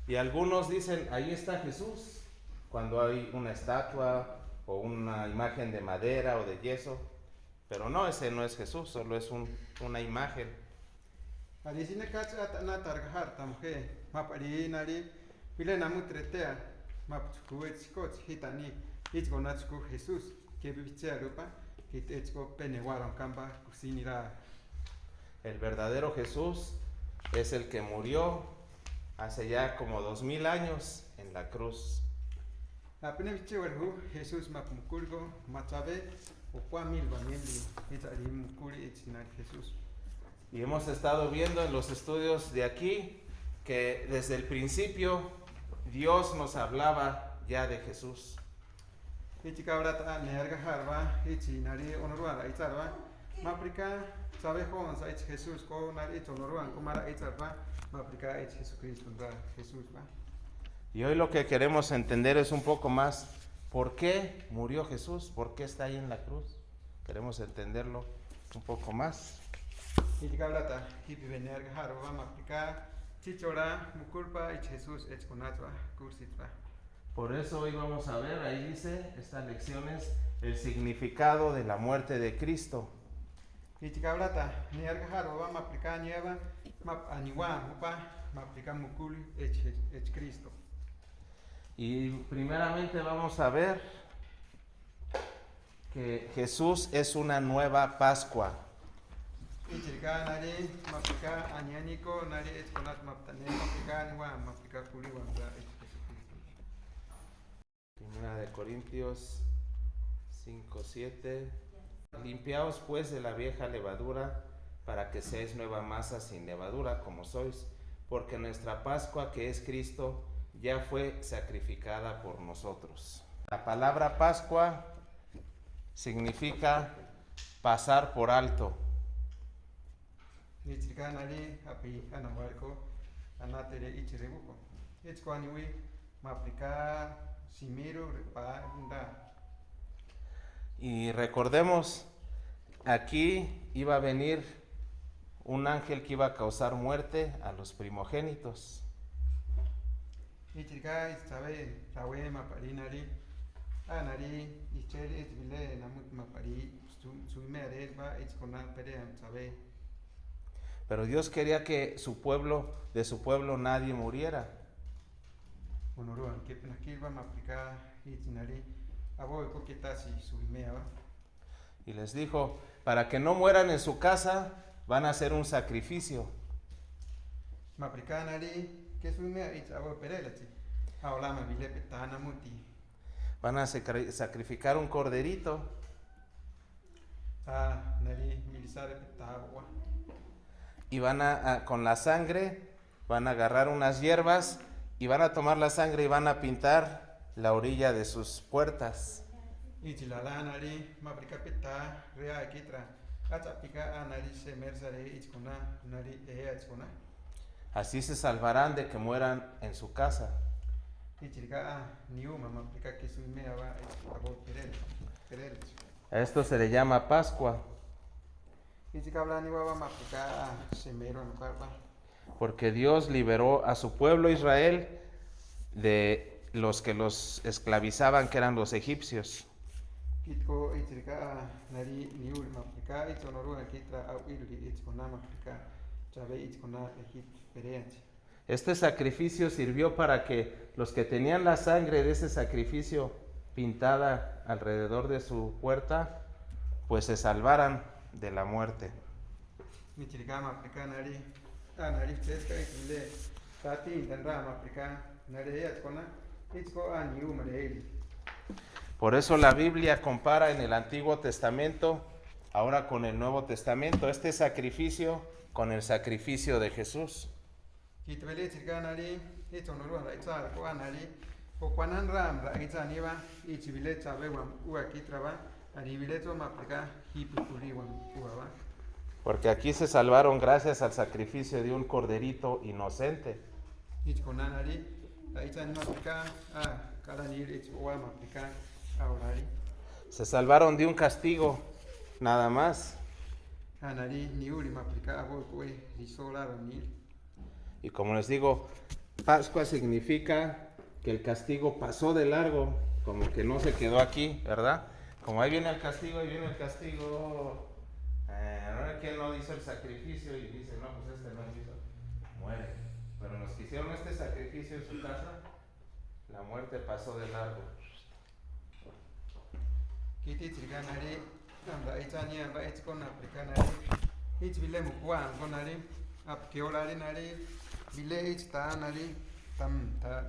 Y algunos dicen, ahí está Jesús, cuando hay una estatua o una imagen de madera o de yeso. Pero no, ese no es Jesús, solo es una imagen. Ari sini kaca atana targahar tamhe map ari nari pile namu tretea map chku etskot hitani ichgo nachku Jesús que bichea lupa hit echko penewaron kamba kusinira. El verdadero Jesús es el que murió hace ya como 2000 años en la cruz. Apene bichewarhu Jesús map mukulgo machabe o kwamil bamili hit ari mukuli echinari Jesús. Y hemos estado viendo en los estudios de aquí que desde el principio Dios nos hablaba ya de Jesús. Ichi kabrata neargahar va ichi nari onorwara itzarva maprika sabe jon sa ich Jesús ko nari ich onorwan kumara itzarva maprika ich Jesucristo va Jesús va. Y hoy lo que queremos entender es un poco más por qué murió Jesús, por qué está ahí en la cruz. Queremos entenderlo un poco más. Ichi kabrata hipi neargahar va maprika chichora mukulpa ich Jesús ich konatva kursitva. Por eso hoy vamos a ver, ahí dice, estas lecciones, el significado de la muerte de Cristo. Ichi kabrata neargahar va maprika nieva map aniwa mupa maprika mukul ich Cristo. Y primeramente vamos a ver que Jesús es una nueva Pascua. Ichirka nari maprika añánico nari etkonat maptane maprika niwa maprika kuliwan za Jesucristo. Primera de Corintios 5:7. Limpiaos pues de la vieja levadura para que seáis nueva masa sin levadura como sois, porque nuestra Pascua que es Cristo ya fue sacrificada por nosotros. La palabra Pascua significa pasar por alto. Ichirka nari api anawarko anatere ichirebuko. Ichko aniwi maprika simiro repa nda. Y recordemos, aquí iba a venir un ángel que iba a causar muerte a los primogénitos. Ichirka ichabe rawe mapari nari nari ichel ichbile namut mapari suimere va ichkona peream sabe. Pero Dios quería que de su pueblo nadie muriera. Onoruan que nakilva maprika ichinari abo ko kitasi suimea va. Y les dijo, para que no mueran en su casa, van a hacer un sacrificio. Maprika nari que suimea ich abo perelachi. Ahora me vile petana muti. Van a sacrificar un corderito Nari milisare petagua. y con la sangre, van a agarrar unas hierbas y van a tomar la sangre y van a pintar la orilla de sus puertas. Ichilala nari maprika peta rea kitra. Achapika nari se mersare ichkona nari ichkona. Así se salvarán de que mueran en su casa. Ichirka niuma maprika que suimea va abo perel. A esto se le llama Pascua, Ichikabla niwa maprika semero no karba. porque Dios liberó a su pueblo Israel de los que los esclavizaban, que eran los egipcios. Kitko ichirka nari niul maprika ichonoru kitra au irri ichkona maprika chabe ichkona Egipto pereanchi. Este sacrificio sirvió para que los que tenían la sangre de ese sacrificio pintada alrededor de su puerta, pues se salvaran de la muerte. Ichirka maprika nari nari cheska ikile tati intanra maprika nari ichkona ichko niu mareili. Por eso la Biblia compara en el Antiguo Testamento, ahora con el Nuevo Testamento, este sacrificio con el sacrificio de Jesús. Kitwele ichirka nari ichonoru ichar ko nari ko kwanan ram ra ichaniwa ichibile chabe wam ua kitraba ari bileto maprika hipukuli wam uaba. Porque aquí se salvaron gracias al sacrificio de un corderito inocente. Ichkona nari ichani maprika kada nir ichwa maprika aurari. Se salvaron de un castigo, nada más. Nari niuri maprika abo kue risola nir. Y como les digo, Pascua significa que el castigo pasó de largo, como que no se quedó aquí, ¿verdad? Como ahí viene el castigo, ahí viene el castigo. Ahora que no hizo el sacrificio y dice, no, pues este no hizo, muere. Pero los que hicieron este sacrificio en su casa, la muerte pasó de largo. Kiti triganari, anda ichani anda ichkon aplicanari, ich vile mukuan konari, apkeolari nari, vile ich tanari,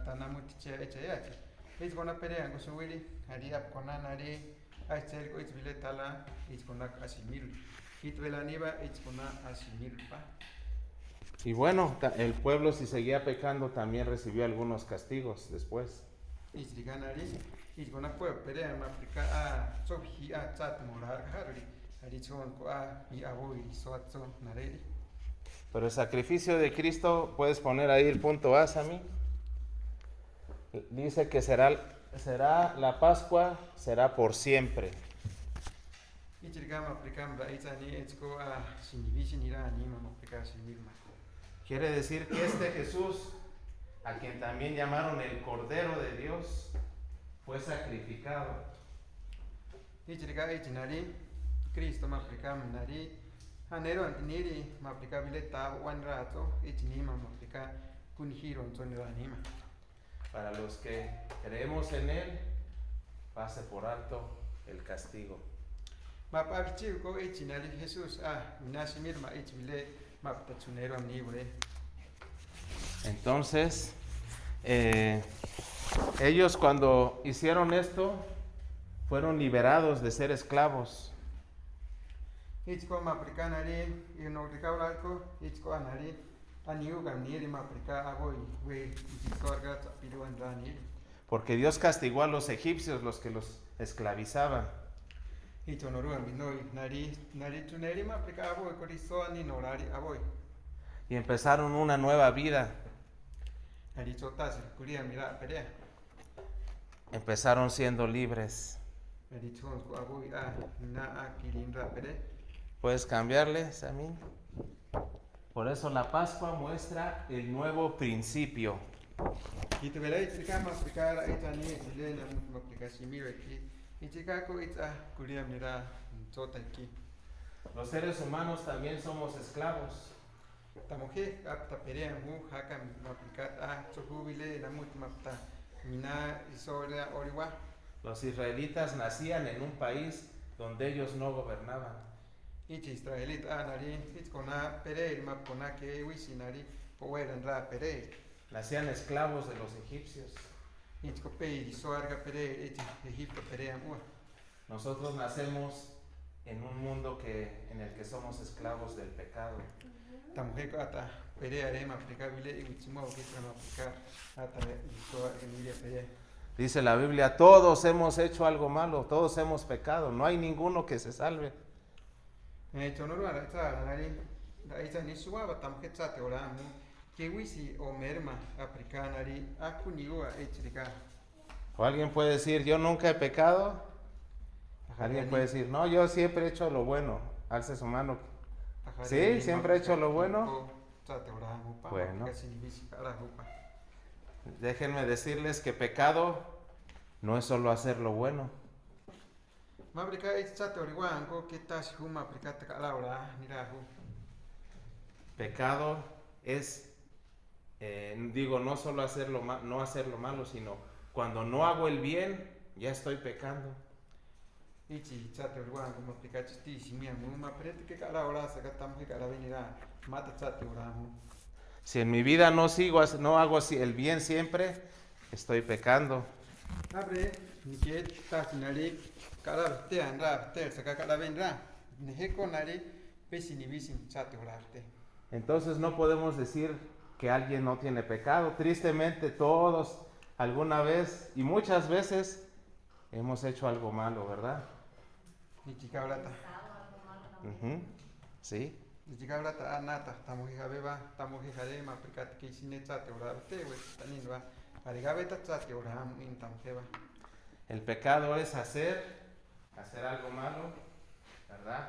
tanamutiche echayachi. Ich kona perean kusuwiri, hari apkona nari, aichel ko ich vile tala, ich kona asimil. It velaniba, ich kona asimil pa. Y bueno, el pueblo si seguía pecando también recibió algunos castigos después. Ich triganari, ich kona puedo perean aplica a sobhi a chat morar harri, hari chon ko a y aboi soatso nareri. Pero el sacrificio de Cristo, puedes poner ahí el punto A, Sammy. Dice que será la Pascua, será por siempre. Quiere decir que este Jesús, a quien también llamaron el Cordero de Dios, fue sacrificado. Cristo me aplica nari, anero antiniri me aplica bileta one rato, ichinima me aplica kunhiro anima. Para los que creemos en Él, pase por alto el castigo. Mapabichiuko ichinari Jesús, nasimir ma ichile maptachunero amnibre. Entonces, ellos cuando hicieron esto, fueron liberados de ser esclavos. Ichko maprikanari, inogricaularco, ichko anari, aniugamniri maprica aboy, we, ichisorga, piruandraniri. Porque Dios castigó a los egipcios, los que los esclavizaban. Ichonoruan, binoi, nari tuneri maprica aboy, corizoani norari aboy. Y empezaron una nueva vida. Nari chotas, curia mira, perea. Empezaron siendo libres. Nari chonsko aboy, na akilindra pere. ¿Puedes cambiarle, Samín? Por eso la Pascua muestra el nuevo principio. Los seres humanos también somos esclavos. Los israelitas nacían en un país donde ellos no gobernaban. Ich Israelit anari, ich kona perei, map kona que wisinari, poeran ra perei. Nacían esclavos de los egipcios. Ich copei, soarga perei, ich Egipto perei amua. Nosotros nacemos en un mundo en el que somos esclavos del pecado. Tamujeco ata perei arema aplicabile y wichimo que trama aplicar ata soarga niria perei. Dice la Biblia, todos hemos hecho algo malo, todos hemos pecado, no hay ninguno que se salve. O alguien puede decir, yo nunca he pecado. Alguien puede decir, no, yo siempre he hecho lo bueno. Alce su mano. Sí, siempre he hecho lo bueno. Bueno, déjenme decirles que pecado no es solo hacer lo bueno. Pecado es, no solo no hacer lo malo, sino cuando no hago el bien, ya estoy pecando. Si en mi vida no hago el bien siempre, estoy pecando. Entonces no podemos decir que alguien no tiene pecado. Tristemente todos alguna vez y muchas veces hemos hecho algo malo, ¿verdad? Sí. El pecado es hacer algo malo, ¿verdad?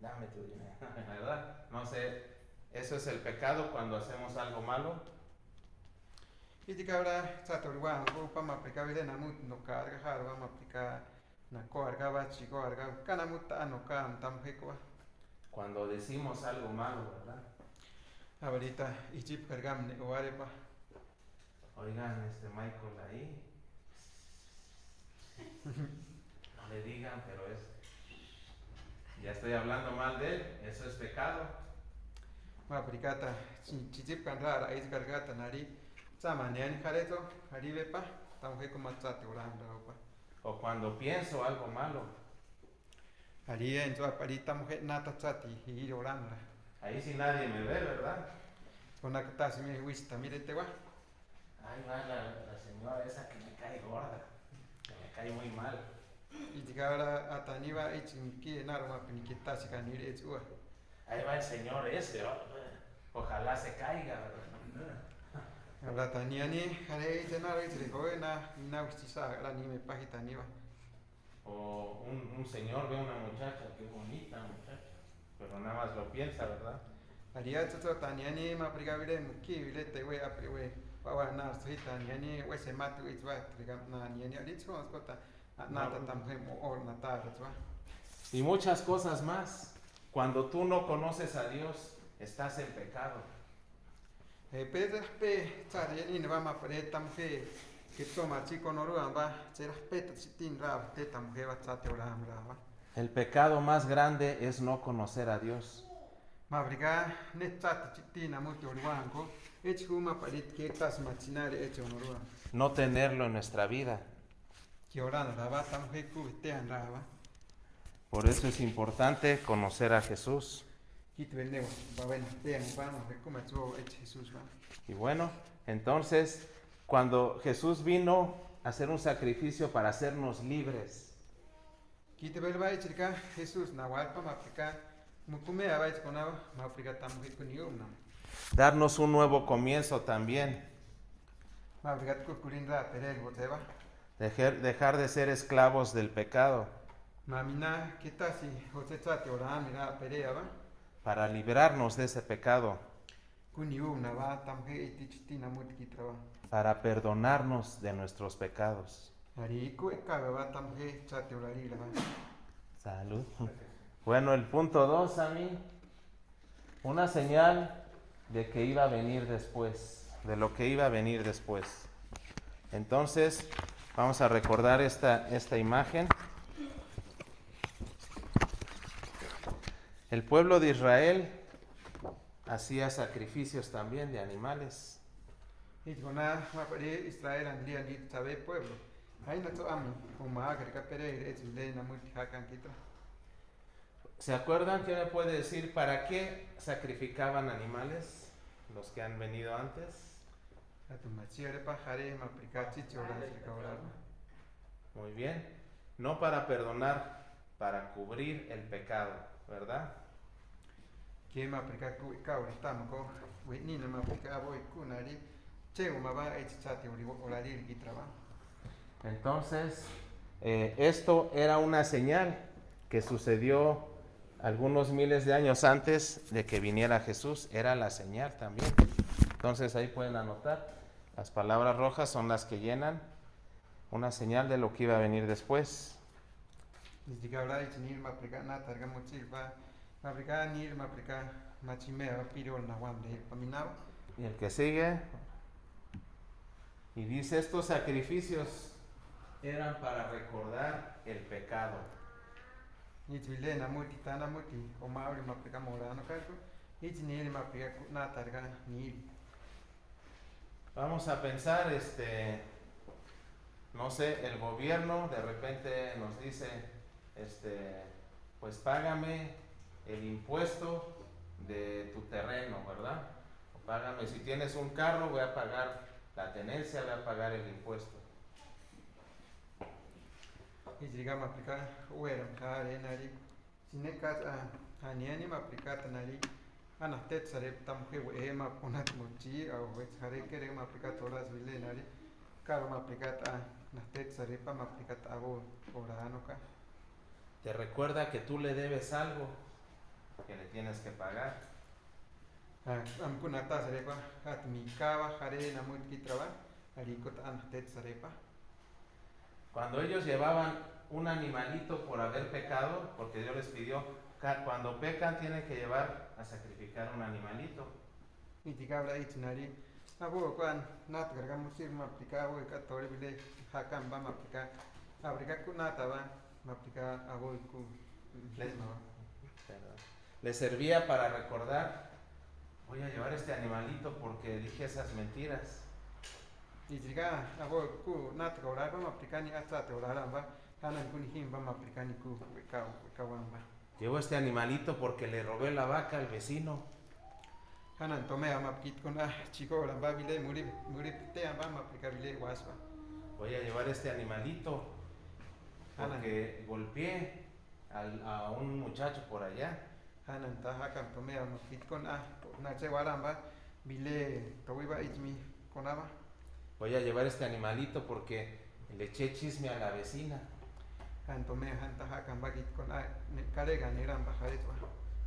Dame tu dinero, ¿verdad? No sé, Eso es el pecado cuando hacemos algo malo. Y diga ahora, Saturwan, vamos a aplicar bien a mut no carga, vamos a aplicar na coarga, va chico, arga, canamuta, no can, tam hecoa. Cuando decimos algo malo, ¿verdad? Ahorita, y chip cargam, ne oarepa. Oigan, Michael ahí. No le digan, pero ya estoy hablando mal de él, eso es pecado. Ma aplicata, chip canrara, es cargata, nari, sama, nean jareto, aribepa, tam heco matzate, oranda, opa. O cuando pienso algo malo. Haría en su aparita mujer nata chati y ir orando. Ahí sí nadie me ve, ¿verdad? Con la que si me gusta, mire te va. Ahí va la señora esa que me cae gorda, que me cae muy mal. Y diga ahora a Taniva, que nada más peniquita si can ir es ua. Ahí va el señor ese, ojalá se caiga, ¿verdad? Ahora Tania ni, haré llenar y se le joven na ustiza, la ni me pajita ni va. O un señor ve a una muchacha, qué bonita muchacha, pero nada más lo piensa, ¿verdad? Haría todo Tania ni ma prigavire muki, vile te we a we, pawa na soy Tania ni, we se matu it va, trigam na ni ni dicho nos cota, nata tamhem o nata, ¿verdad? Y muchas cosas más. Cuando tú no conoces a Dios, estás en pecado. Pedras pe, tsari ni va ma pare tamhe, que toma chico no ruan va, se respeta si tin rab, te tamhe va tsate oram raba. El pecado más grande es no conocer a Dios. Mabriga, netzate chitina muti orwanko, ech huma parit que tas machinari echo norua. No tenerlo en nuestra vida. Que oran raba, tamhe kubitean raba. Por eso es importante conocer a Jesús. Y bueno, entonces, cuando Jesús vino a hacer un sacrificio para hacernos libres, darnos un nuevo comienzo también, dejar de ser esclavos del pecado, para librarnos de ese pecado, para perdonarnos de nuestros pecados. Salud. Bueno, el punto 2, a mí, una señal de que iba a venir después, de lo que iba a venir después. Entonces, vamos a recordar esta imagen. El pueblo de Israel hacía sacrificios también de animales. ¿Se acuerdan? ¿Quién me puede decir para qué sacrificaban animales los que han venido antes? Muy bien. No para perdonar, para cubrir el pecado, ¿verdad? Entonces, esto era una señal que sucedió algunos miles de años antes de que viniera Jesús. Era la señal también. Entonces ahí pueden anotar, las palabras rojas son las que llenan una señal de lo que iba a venir después. Y el que sigue, y dice, estos sacrificios eran para recordar el pecado. Vamos a pensar, no sé, el gobierno de repente nos dice, pues págame el impuesto de tu terreno, ¿verdad? O págame, si tienes un carro, voy a pagar la tenencia, voy a pagar el impuesto. Y llegamos a aplicar, si ne kat haniani ma aplicar nari anatet sarep tamke we ma ponat mochi o we sare kere ma aplicar todas vile nari caro ma aplicar anatet sarep ma aplicar abo orano ka. Te recuerda que tú le debes algo que le tienes que pagar. Ampuna ta sarepa hat mi kava jare namut kitraba arikot antet sarepa. Cuando ellos llevaban un animalito por haber pecado, porque Dios les pidió, cuando pecan tienen que llevar a sacrificar un animalito. Itikabla itnari abo kwan nat garga musir maplika abo ka tore bile hakam ba maplika abrika kunata ba maplika abo ku Les servía para recordar, voy a llevar este animalito porque dije esas mentiras. Itika abo ku nat gora ba maplika ni ata te ora ba hanan kun him ba maplika ni ku kawan ba. Llevo este animalito porque le robé la vaca al vecino. Hanan tome amapkit con chico la ba bile muri te ba maplika bile wasba. Voy a llevar este animalito porque golpeé a un muchacho por allá. Hanan ta hakam tome amapkit con nache waramba bile towiba itmi konaba. Voy a llevar este animalito porque le eché chisme a la vecina. Han tome han ta hakam bagit con karega niran ba haretwa.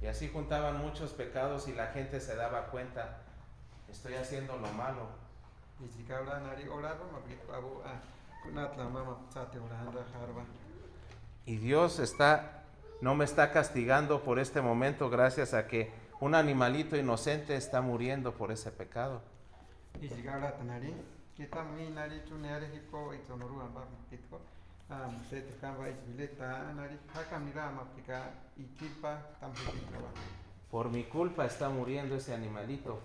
Y así juntaban muchos pecados y la gente se daba cuenta, estoy haciendo lo malo. Y Dios no me está castigando por este momento gracias a que un animalito inocente está muriendo por ese pecado. Por mi culpa está muriendo ese animalito.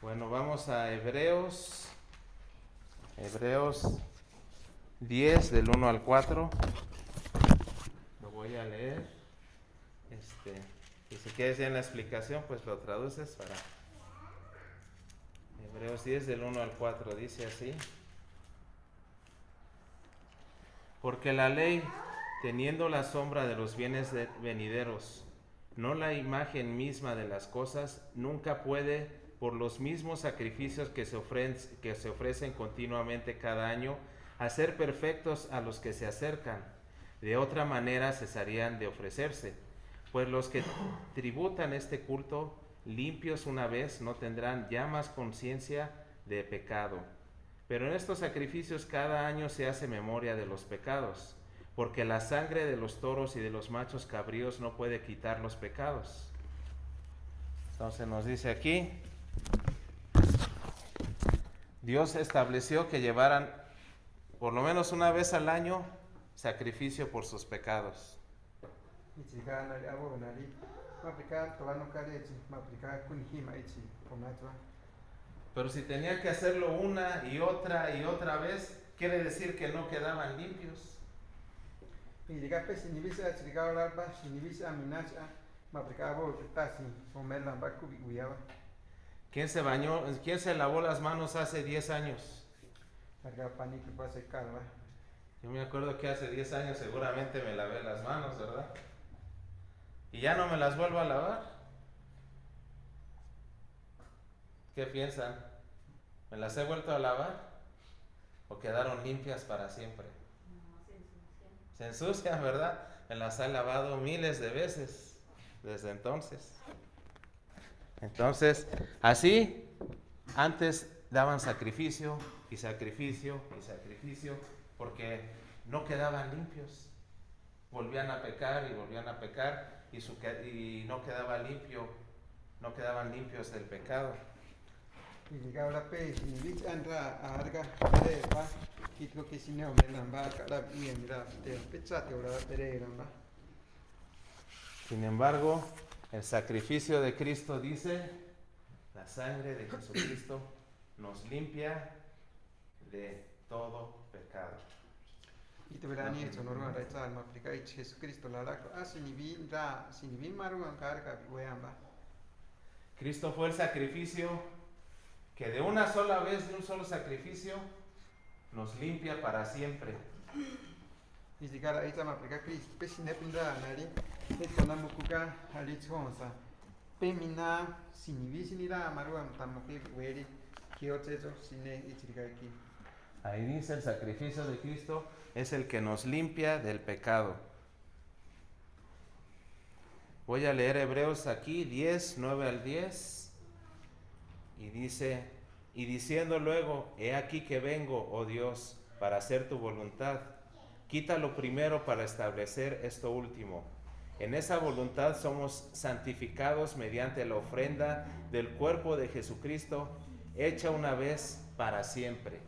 Bueno, vamos a Hebreos 10 del 1 al 4. Lo voy a leer. Y si quieres ya en la explicación, pues lo traduces para Hebreos 10 del 1 al 4. Dice así: porque la ley, teniendo la sombra de los bienes venideros, no la imagen misma de las cosas, nunca puede, por los mismos sacrificios que se ofrecen continuamente cada año, hacer perfectos a los que se acercan. De otra manera cesarían de ofrecerse, pues los que tributan este culto, limpios una vez, no tendrán ya más conciencia de pecado. Pero en estos sacrificios cada año se hace memoria de los pecados, porque la sangre de los toros y de los machos cabríos no puede quitar los pecados. Entonces nos dice aquí, Dios estableció que llevaran por lo menos una vez al año sacrificio por sus pecados. Pero si tenía que hacerlo una y otra vez, quiere decir que no quedaban limpios. ¿Quién se bañó? ¿Quién se lavó las manos hace 10 años? Yo me acuerdo que hace 10 años seguramente me lavé las manos, ¿verdad? Y ya no me las vuelvo a lavar. ¿Qué piensan? ¿Me las he vuelto a lavar? ¿O quedaron limpias para siempre? No, se ensucian. Se ensucian, ¿verdad? Me las he lavado miles de veces desde entonces. Entonces, así, antes daban sacrificio y sacrificio y sacrificio, porque no quedaban limpios. Volvían a pecar y volvían a pecar y no quedaban limpios del pecado. Sin embargo, el sacrificio de Cristo dice, la sangre de Jesucristo nos limpia de todo pecado. Cristo fue el sacrificio que de una sola vez, de un solo sacrificio, nos limpia para siempre. Ahí dice, el sacrificio de Cristo es el que nos limpia del pecado. Voy a leer Hebreos aquí 10, 9 al 10. Y dice, y diciendo luego, he aquí que vengo, oh Dios, para hacer tu voluntad. Quítalo primero para establecer esto último. En esa voluntad somos santificados mediante la ofrenda del cuerpo de Jesucristo, hecha una vez para siempre.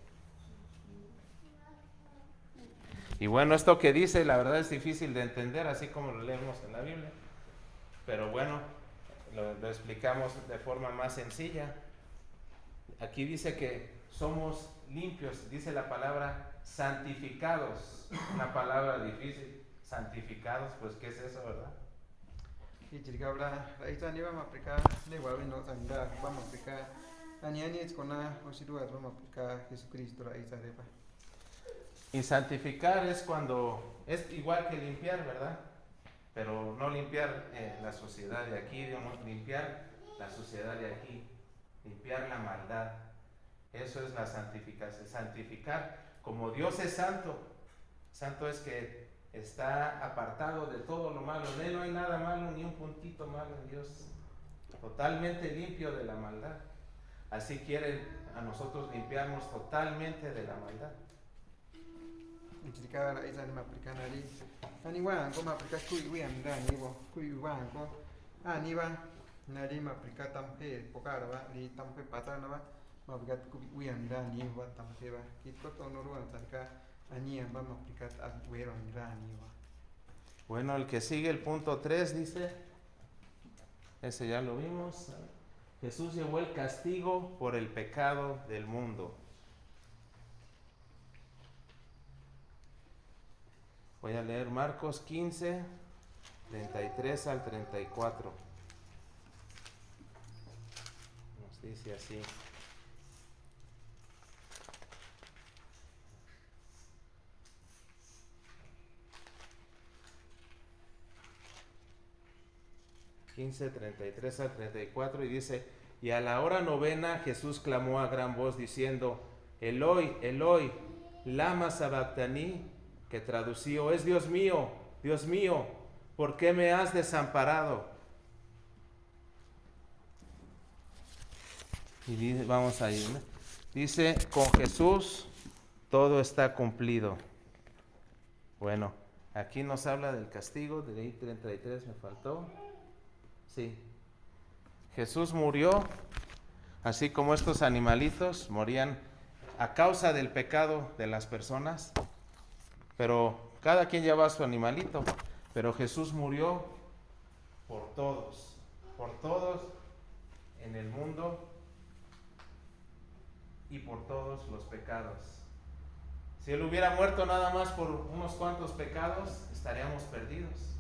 Y bueno, esto que dice, la verdad es difícil de entender, así como lo leemos en la Biblia. Pero bueno, lo explicamos de forma más sencilla. Aquí dice que somos limpios, dice la palabra santificados, una palabra difícil. Santificados, pues ¿qué es eso, verdad? Y chirgabla, raíz ni vamos a aplicar, le voy a ver no tanda, vamos a aplicar, ani es con la osiduas vamos a aplicar Jesucristo raíz arepa. Y santificar es cuando, es igual que limpiar, ¿verdad? Pero no limpiar la suciedad de aquí, digamos, limpiar la suciedad de aquí, limpiar la maldad. Eso es la santificación, santificar. Como Dios es santo, santo es que está apartado de todo lo malo. En Él no hay nada malo, ni un puntito malo en Dios. Totalmente limpio de la maldad. Así quiere a nosotros limpiarnos totalmente de la maldad. Y chirgabla raíz ni me aplicar nari, ani va, como aplicar cuy wian da ni bo, cuy van co, ani va, nari me aplicar tampe, pocar va, ni tampe patar no va, me aplicar cuy wian da ni va tampe va, quito todo no ruan tarca. Vamos a aplicar Bueno, el que sigue, el punto 3, dice, ese ya lo vimos. Jesús llevó el castigo por el pecado del mundo. Voy a leer Marcos 15, 33 al 34. Nos dice así. (15, 33 al 34) y dice, y a la hora novena Jesús clamó a gran voz diciendo, Eloi, Eloi, lama sabactani, que traducido es Dios mío, ¿por qué me has desamparado? Y dice, vamos a ir, ¿no? Dice, con Jesús todo está cumplido. Bueno, aquí nos habla del castigo, de ahí 33 me faltó. Sí, Jesús murió, así como estos animalitos morían a causa del pecado de las personas, pero cada quien lleva su animalito, pero Jesús murió por todos en el mundo y por todos los pecados. Si Él hubiera muerto nada más por unos cuantos pecados, estaríamos perdidos.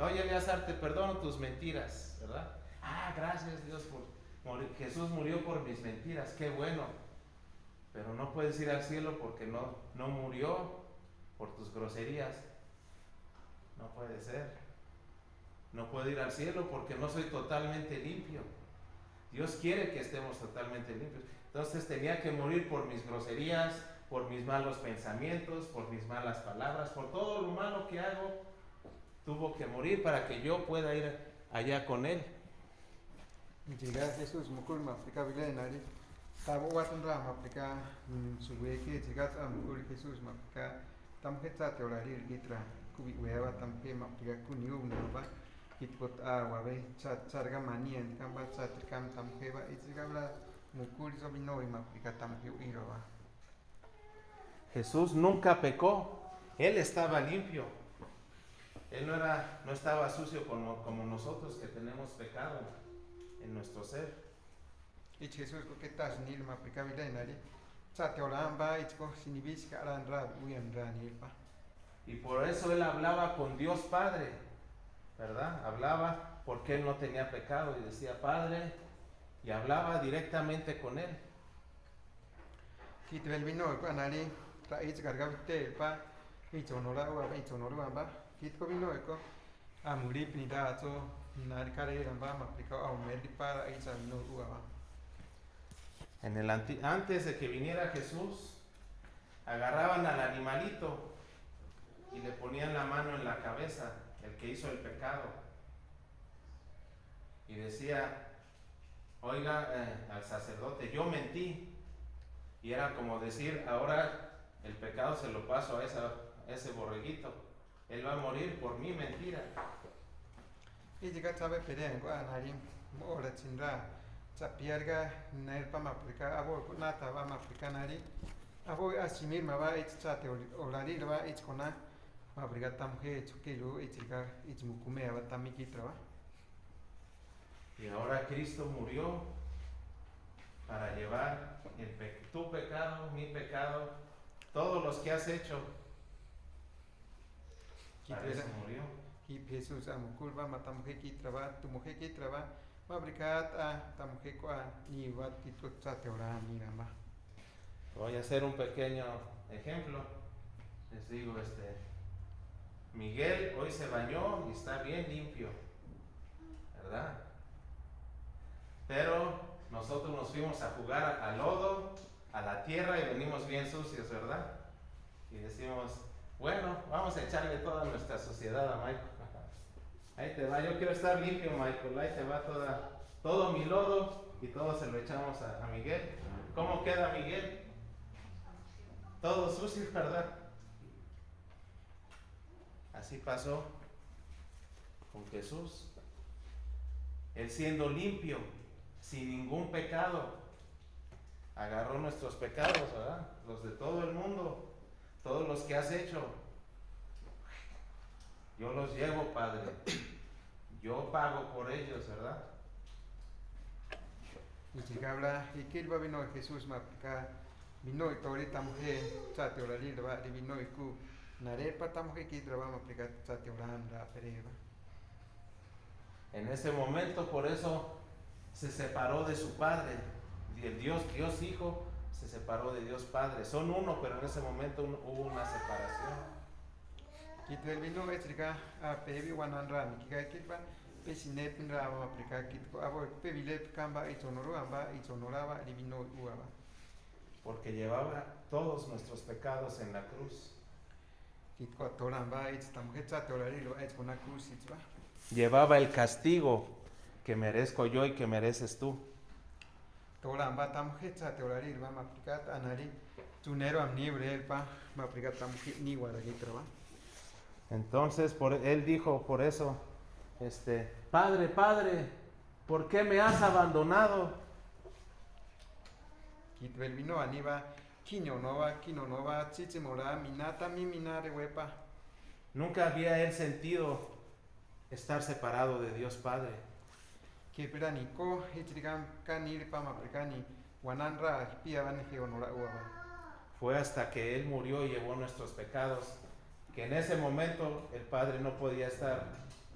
Oye, Eleazar, te perdono tus mentiras, ¿verdad? Gracias Dios por morir. Jesús murió por mis mentiras, qué bueno. Pero no puedes ir al cielo porque no murió por tus groserías. No puede ser. No puedo ir al cielo porque no soy totalmente limpio. Dios quiere que estemos totalmente limpios. Entonces tenía que morir por mis groserías, por mis malos pensamientos, por mis malas palabras, por todo lo malo que hago. Tuvo que morir para que yo pueda ir allá con Él. Llega Jesús, mukul me aplica Vilenari, tabo watan ram aplica su que llega a mukul Jesús me aplica tamjeta teolari gitra kubi wewa tampe me aplica kuniu nova kitkot wabe charga manien kamba chatrikam tampe va itzigabla mukul sobinoi me aplica tampe irova. Jesús nunca pecó, Él estaba limpio. Él no estaba sucio como nosotros que tenemos pecado en nuestro ser. Y Jesús que estás ni me aplica Vilenari, chateolamba itzko sinibis karan rab uyan ranilpa. Y por eso Él hablaba con Dios Padre, ¿verdad? Hablaba porque Él no tenía pecado y decía Padre, y hablaba directamente con Él. Kitvel vino anari raíz gargavite pa ichonora wa ichonora ba kitko vino eko amuri pnidato nar carrera va ma aplica a un medi para icha no uva. Antes de que viniera Jesús, agarraban al animalito y le ponían la mano en la cabeza, el que hizo el pecado, y decía, oiga, al sacerdote, yo mentí, y era como decir, ahora el pecado se lo paso a ese borreguito, él va a morir por mi mentira. Ijiga sabe pere ko anari mo ora chinra chapiarga nerpa maprika abo nata va maprika nari abo asimir ma va chate olari va ichkona maprika tamje chukelu ichiga ichmukume va tamikitra va. Y ahora Cristo murió para llevar tu pecado, mi pecado, todos los que has hecho. Para eso murió. Y Jesús amukulva matamje kitrava tu mujer kitrava mabrikat a tamje kwa ni va kitko chate ora ni rama. Voy a hacer un pequeño ejemplo. Les digo, Miguel hoy se bañó y está bien limpio, ¿verdad? Pero nosotros nos fuimos a jugar al lodo, a la tierra y venimos bien sucios, ¿verdad? Y decimos, bueno, vamos a echarle toda nuestra suciedad a Michael. Ahí te va, yo quiero estar limpio, Michael. Ahí te va todo mi lodo y todo se lo echamos a Miguel. ¿Cómo queda Miguel? Todo sucio, ¿verdad? Así pasó con Jesús. Él siendo limpio, sin ningún pecado, agarró nuestros pecados, ¿verdad? Los de todo el mundo, todos los que has hecho. Yo los llevo, Padre. Yo pago por ellos, ¿verdad? Y llegaba y que va vino Jesús maprika vino y ahorita mujer chate ora li va vino y ku nare patamje kitrava maprika chate ora andra pereva. En ese momento, por eso se separó de su Padre. Dios Hijo se separó de Dios Padre. Son uno, pero en ese momento hubo una separación. Kitvel vino etrika a pevi wanandra mikika kitba pesine pinra maprika kitko abo pevile kamba itonoro amba itonoraba divino uaba. Porque llevaba todos nuestros pecados en la cruz. Kitko toramba itamje chate ora li lo etkona cruz itba. Llevaba el castigo que merezco yo y que mereces tú. Toramba tamje chate ora li va maprika anari tunero amnibre elpa maprika tamje ni guaragitrava. Entonces él dijo por eso, Padre, Padre, ¿por qué me has abandonado? Kitvel vino aniba kino nova chichimora minata mi minare wepa. Nunca había él sentido estar separado de Dios Padre. Que peraniko hichrigan kanir pama prekani wananra piaban geonora uaba. Fue hasta que él murió y llevó nuestros pecados que en ese momento el Padre no podía estar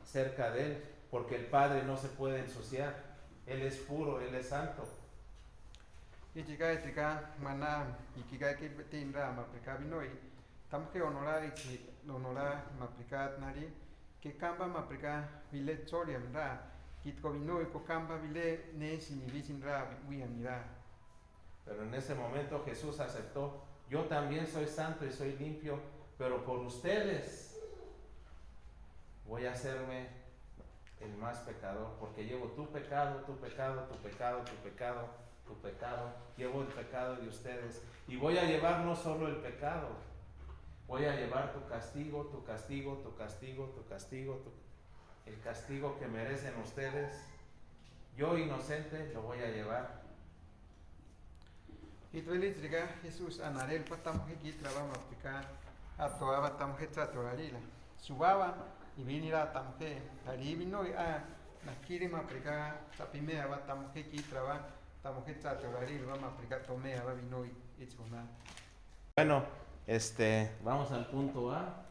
cerca de él, porque el Padre no se puede ensuciar. Él es puro, Él es santo. Y chica etrica mana y kika que tindra maprika vinoi tamke honora y honora maprika nari que camba maprika vile choriam ra kitko vinoi ko camba vile ne sinivisin ra wiamira. Pero en ese momento Jesús aceptó, yo también soy santo y soy limpio, pero por ustedes voy a hacerme el más pecador, porque llevo tu pecado, tu pecado, tu pecado, tu pecado, tu pecado, llevo el pecado de ustedes, y voy a llevar no solo el pecado, voy a llevar tu castigo, tu castigo, tu castigo, tu castigo, el castigo que merecen ustedes. Yo inocente lo voy a llevar. Y tú elitriga Jesús anarel patamje kitraba maprika atoaba tamje chatorarila subaba y vinira tamje tari vino a nakiri maprika tapimea va tamje kitraba tamje chatorarila va maprika tomea va vino y ichona. Bueno, vamos al punto A.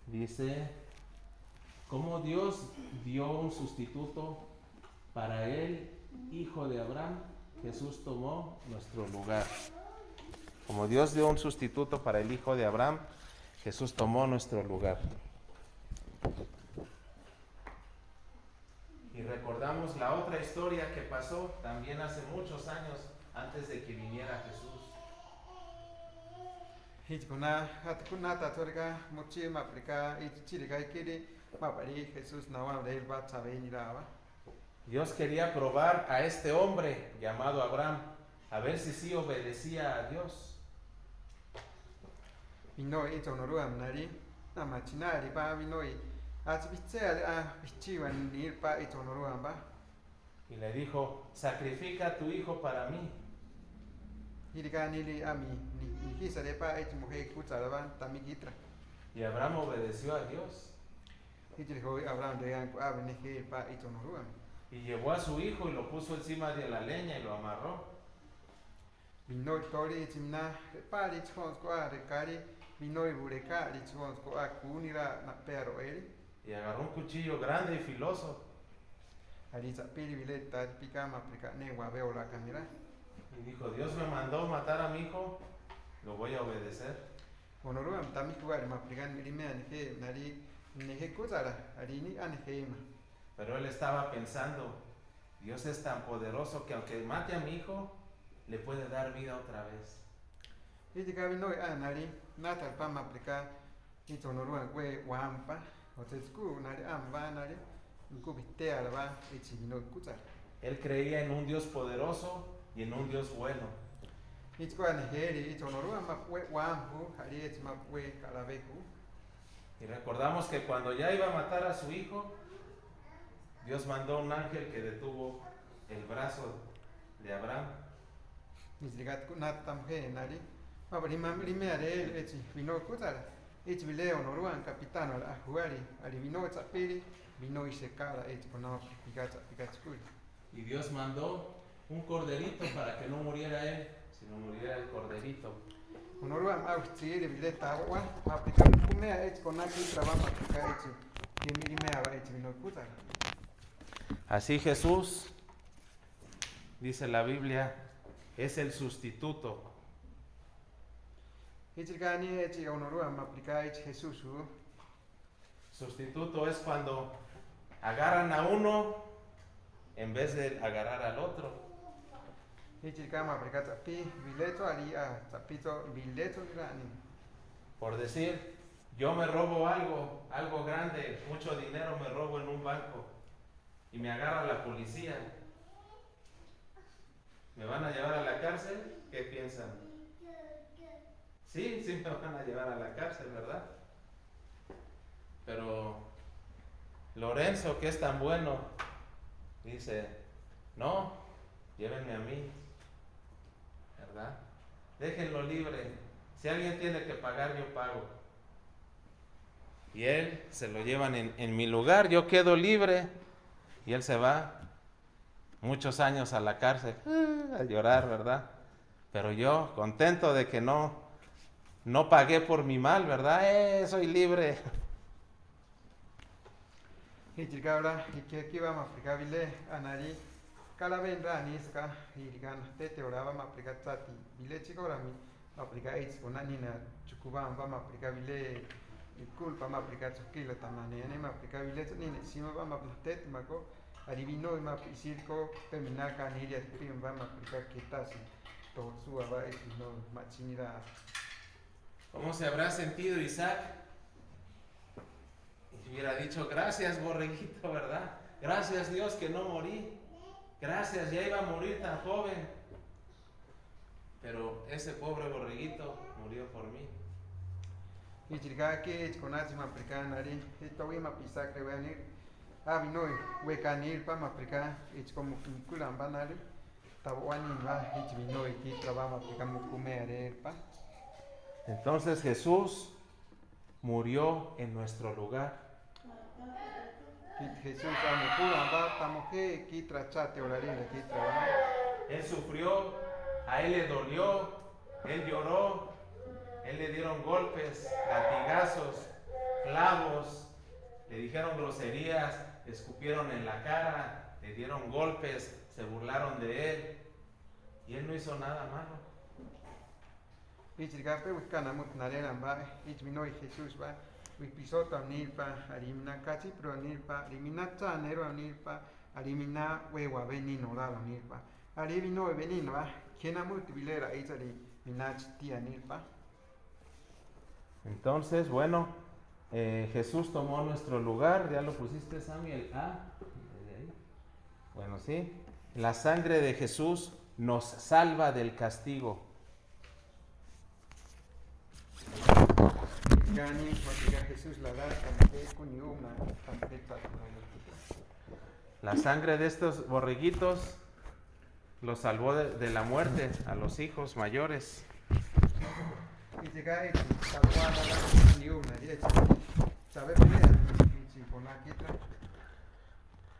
Dice, ¿cómo Dios dio un sustituto para él, hijo de Abraham? Jesús tomó nuestro lugar. Como Dios dio un sustituto para el hijo de Abraham, Jesús tomó nuestro lugar. Y recordamos la otra historia que pasó también hace muchos años antes de que viniera Jesús. Hichkuna hatkuna tatorga mochi maplica ichiriga ikiri mapari Jesús nawa del batsabeniraba. Dios quería probar a este hombre llamado Abraham, a ver si sí obedecía a Dios. Vinoi itonoruam nari namachinari pa vinoi achbitzea a bichiwan nirpa itonoruam ba. Y le dijo, sacrifica a tu hijo para mí. Hiriganili ami ni hisare pa itmuhe kutsaraban tamikitra. Y Abraham obedeció a Dios. Hichiriho Abraham de abnehe pa itonoruam. Y llevó a su hijo y lo puso encima de la leña y lo amarró. Vinoi tori itimna pari chonsko a recari vinoi bureka lichonsko a kunira na pero eri. Y agarró un cuchillo grande y filoso. Alisa piri vileta picama aplica negua veo la camera. Y dijo, Dios me mandó matar a mi hijo, lo voy a obedecer. Honoruam tamikuar ma aplican mirimean he nari nehe kusara arini anheima. Pero él estaba pensando, Dios es tan poderoso que aunque mate a mi hijo, le puede dar vida otra vez. Itika vinoi anari nata pama aplica itonoruan kwe wampa otesku nari amba nari nkubitea va ichivinoi kusara. Él creía en un Dios poderoso y en un Dios bueno. Ichkuan heri itonoruan mapwe wampu hariet mapwe kalabeku. Y recordamos que cuando ya iba a matar a su hijo, Dios mandó un ángel que detuvo el brazo de Abraham. Nisrigat natam he nari mabrima rimeare echi vino kusara. Ich vileo noruan capitano al ajuari ali vino tsapiri vino isekara echi kono pikatskuri. Y Dios mandó un corderito para que no muriera él, sino muriera el corderito. Honoruam auxiri vileta agua aplicam kumea echi konaki trabama aplica echi kemirimea va echi vino kusara. Así Jesús, dice la Biblia, es el sustituto. Ichirgani echi honoruam aplica echi Jesús. Sustituto es cuando agarran a uno en vez de agarrar al otro. Ichirgama aplica tapi vileto ali a tapito vileto grani. Por decir, yo me robo algo grande, mucho dinero me robo en un banco y me agarra la policía. ¿Me van a llevar a la cárcel? ¿Qué piensan? Sí, sí me van a llevar a la cárcel, ¿verdad? Pero Lorenzo, que es tan bueno, dice, no, llévenme a mí, ¿verdad? Déjenlo libre. Si alguien tiene que pagar, yo pago. Y él se lo llevan en mi lugar, yo quedo libre. Y él se va muchos años a la cárcel, a llorar, ¿verdad? Pero yo, contento de que no pagué por mi mal, ¿verdad? Soy libre. Hichirgabla aquí vamos a aplicar vile anari calabendra aniska hirigan tete oraba ma aplicar tati vile chigorami aplicar each konanina chukubam vamos a aplicar vile culpa ma aplicar chukila tamane ma aplicar vile ni sima vamos a aplicar mako adivino ma circo peminaka niria pim vamos a aplicar kitasi to suaba es no machinira. ¿Cómo se habrá sentido Isaac? Y hubiera dicho, gracias borreguito, ¿verdad? Gracias Dios que no morí. Gracias, ya iba a morir tan joven. Pero ese pobre borreguito murió por mí. Y chirga que conachi ma aplicar nari esto voy ma pisar que venir abinoi wekanir pa ma aplicar es como kulan banari tabwani va ich binoi ki trabajo aplicar mukume pa. Entonces Jesús murió en nuestro lugar. Jesús Él sufrió, a él le dolió, él lloró, él le dieron golpes, latigazos, clavos, le dijeron groserías, le escupieron en la cara, le dieron golpes, se burlaron de él y él no hizo nada malo. Ichirgape buscana mut narera ba ichminoi Jesús ba wipisoto nilpa arimina kachi pro nilpa arimina chanero nilpa arimina wewa venino la nilpa arimino venino ba kena mut bilera ichari minach tia nilpa. Entonces, bueno, Jesús tomó nuestro lugar, ya lo pusiste, Sammy, el A. Bueno, sí. La sangre de Jesús nos salva del castigo. Gani, mapica Jesús la da, también con una, también para La sangre de estos borreguitos los salvó de la muerte a los hijos mayores. y llega y salva la ni una, y sabe pelea, y con la quita.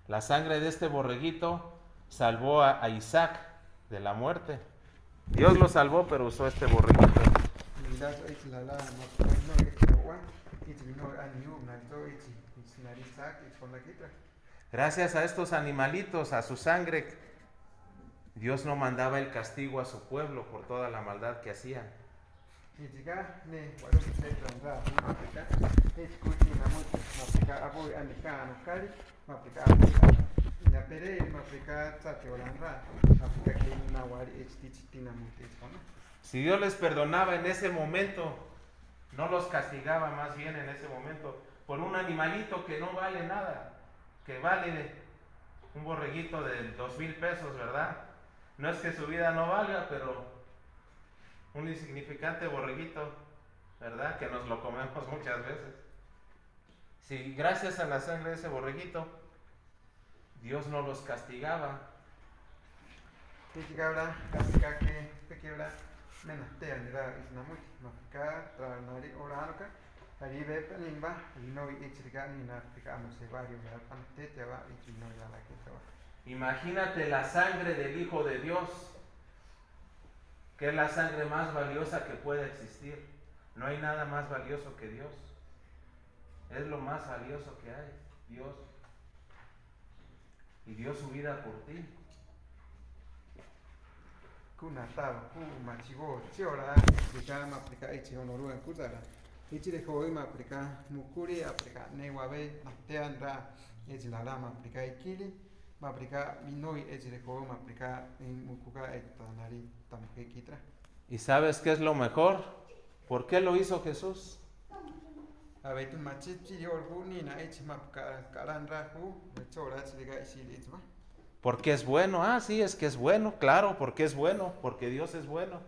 La sangre de este borreguito salvó a Isaac de la muerte. Dios lo salvó, pero usó este borreguito. Y das es la no es la agua, y no ani una, entonces y nariz y con la quita. Gracias a estos animalitos, a su sangre, Dios no mandaba el castigo a su pueblo por toda la maldad que hacían. Y llega, ne, bueno, se tranda, mapica, es cutina mucho, mapica, aboy anicano, cari, mapica, la pere, mapica, tate oranra, mapica, que una wari, es tichitina mucho, ¿no? Si Dios les perdonaba en ese momento, no los castigaba más bien en ese momento por un animalito que no vale nada, que vale un borreguito de 2,000 pesos, ¿verdad? No es que su vida no valga, pero un insignificante borreguito, ¿verdad? Que nos lo comemos muchas veces. Si gracias a la sangre de ese borreguito, Dios no los castigaba. Y llega ahora, casca que quiebra, mena, te anira, es una mucho, mapica, tranari, oranoca, ahí ve penimba, y no ichriga ni napica, no se va, y me da pante, te va, y no ya la que te va. Imagínate la sangre del Hijo de Dios, que es la sangre más valiosa que puede existir. No hay nada más valioso que Dios. Es lo más valioso que hay, Dios. Y dio su vida por ti. Kuna taba, machigo, chiora, aplica, maplica, echi honoru en kuzara. Echi de hoy maplica, mukuri, aplica, newabe, teandra, echi la lama, aplica, ikili, maplica, minoi, echi de hoy, maplica, en mukuka, etanari, tamke kitra. ¿Y sabes qué es lo mejor? ¿Por qué lo hizo Jesús? A ver, tu machichi, yorgu, nina, echi mapka, karandra, chora, chiga, isil, echi, Porque es bueno. Ah, sí, es que es bueno, claro, porque es bueno, porque Dios es bueno.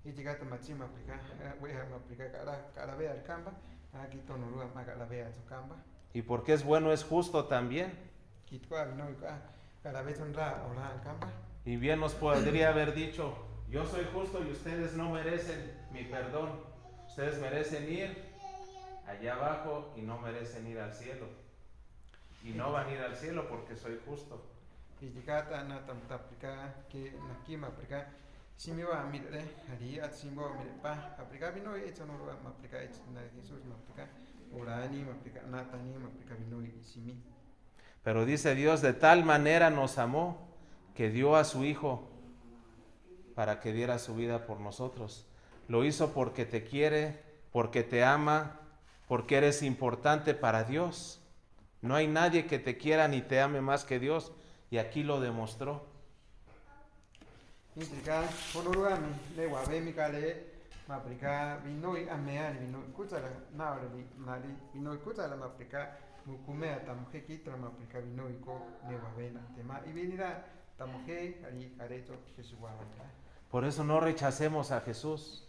Y llega tu machima, aplica, voy a aplicar cara vea al camba, aquí tonurua, magala vea tu camba. Y porque es bueno, es justo también. Kitwa, no, cara vez honra, ahora al camba. Y bien nos podría haber dicho, yo soy justo y ustedes no merecen mi perdón. Ustedes merecen ir allá abajo y no merecen ir al cielo. Y no van a ir al cielo porque soy justo. Y llega a aplicar que nakima aplicar. Si me va a mirar, haría simbo a mirar, aplicar vino y hecho no lo va a aplicar, Jesús me aplica, orani me aplica, natani me aplica vino y simi. Pero dice Dios, de tal manera nos amó que dio a su Hijo para que diera su vida por nosotros. Lo hizo porque te quiere, porque te ama, porque eres importante para Dios. No hay nadie que te quiera ni te ame más que Dios, y aquí lo demostró. Y llega, honoruami, le guabe mi cale, me aplica vino y amear, vino y cuchara, nada, vino y cuchara me aplica, mucumea, tamuje quitra, me aplica vino y co, le guabe, tema, y venirá, tamuje, ahí, arecho, que su guabe. Por eso no rechacemos a Jesús.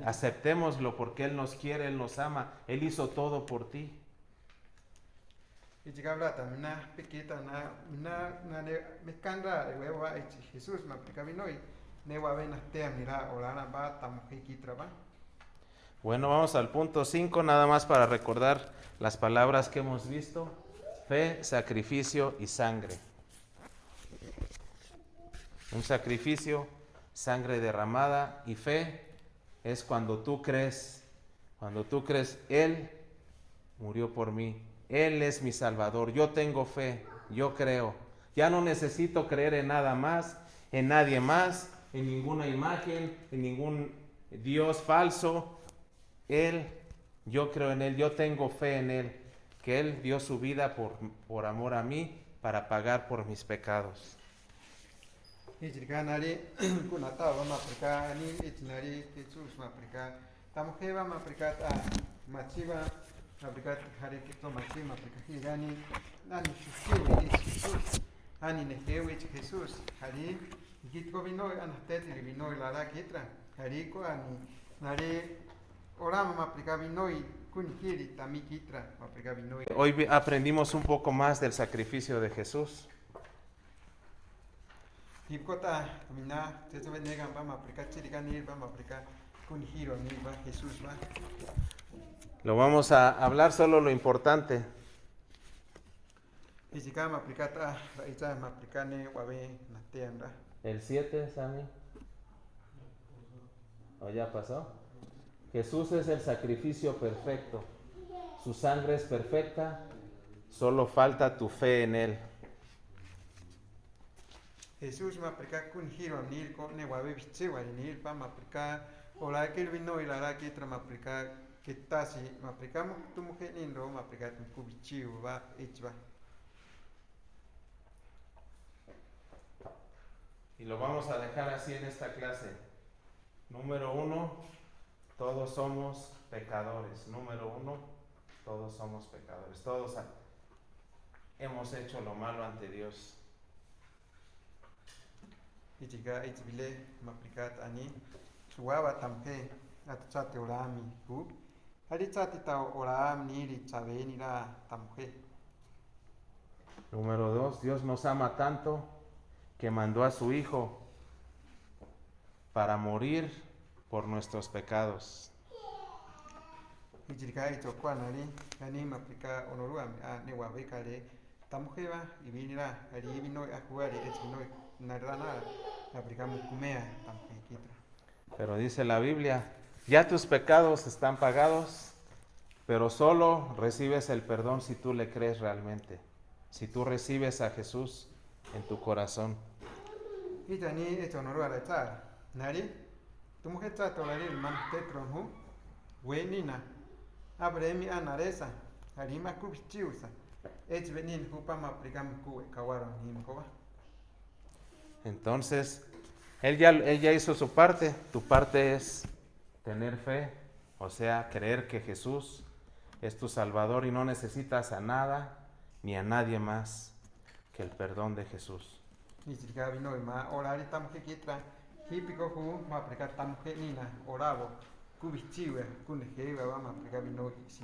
Aceptémoslo porque Él nos quiere, Él nos ama, Él hizo todo por ti. Y llega hablar una pequita, una mezcanda de huevo a Jesús, me aplica vino y ne va a ver a mira, orana va, tamuje quitra va. Bueno, vamos al punto 5, nada más para recordar las palabras que hemos visto: fe, sacrificio y sangre. Un sacrificio, sangre derramada, y fe es cuando tú crees, Él murió por mí, Él es mi Salvador, yo tengo fe, yo creo, ya no necesito creer en nada más, en nadie más, en ninguna imagen, en ningún Dios falso. Yo creo en Él, yo tengo fe en Él, que Él dio su vida por amor a mí, para pagar por mis pecados. Y llega nari, con atado, me aplica, ni itinari, Jesús, me aplica, tamuje va maprikat machiva maprikat harikito machi maprikat hirani nani shukiwi ich Jesús ani nehewi ich Jesús hari gitko vino anatet vino la kitra hariko ani nare orama maprikat vino kunhiri tami kitra maprikat vino. Hoy aprendimos un poco más del sacrificio de Jesús. Hipkota mina teto venegan va maprikat chiriganir va maprikat kunhiro ni va Jesús va. Lo vamos a hablar solo lo importante. Y si cada maplicata, raíza maplicane, guabe, nateandra. El 7, Sammy. ¿O ya pasó? Jesús es el sacrificio perfecto. Su sangre es perfecta. Solo falta tu fe en Él. Jesús maplica kun giro nil con ne guabe bichewa nil pa maplica ola que el vino y la que tra maplica que tasi maplicamos tu mujer nindo maplica tu kubichiu va echva. Y lo vamos a dejar así en esta clase. Número 1, todos somos pecadores. Número 1, todos somos pecadores. Todos hemos hecho lo malo ante Dios. Y chica echvile maplicat ani suaba tamke atchate orami ku harichati ta oram niri chaveni la tamke. Número 2, Dios nos ama tanto que mandó a su Hijo para morir por nuestros pecados. Y chica chokwanari ani maplica onoruam ne wabekare tamkeva y vinira ari vino a jugar y vino narana aplicamos kumea tamke kitra. Pero dice la Biblia, ya tus pecados están pagados, pero solo recibes el perdón si tú le crees realmente. Si tú recibes a Jesús en tu corazón. Y tani esto no lo hará estar. Nari, tu mujer está todavía el man tetron hu. Wenina. Abremi anaresa. Harima kubichiusa. Ech venin hupama aplicamos kue kawaron himkova. Entonces, él ya hizo su parte. Tu parte es tener fe, o sea, creer que Jesús es tu Salvador y no necesitas a nada ni a nadie más que el perdón de Jesús. Y si vino ma orari tamke kitra. Hipiko hu ma aplicar tamke nina orabo. Kubichiwe kunhewa ma aplicar vino si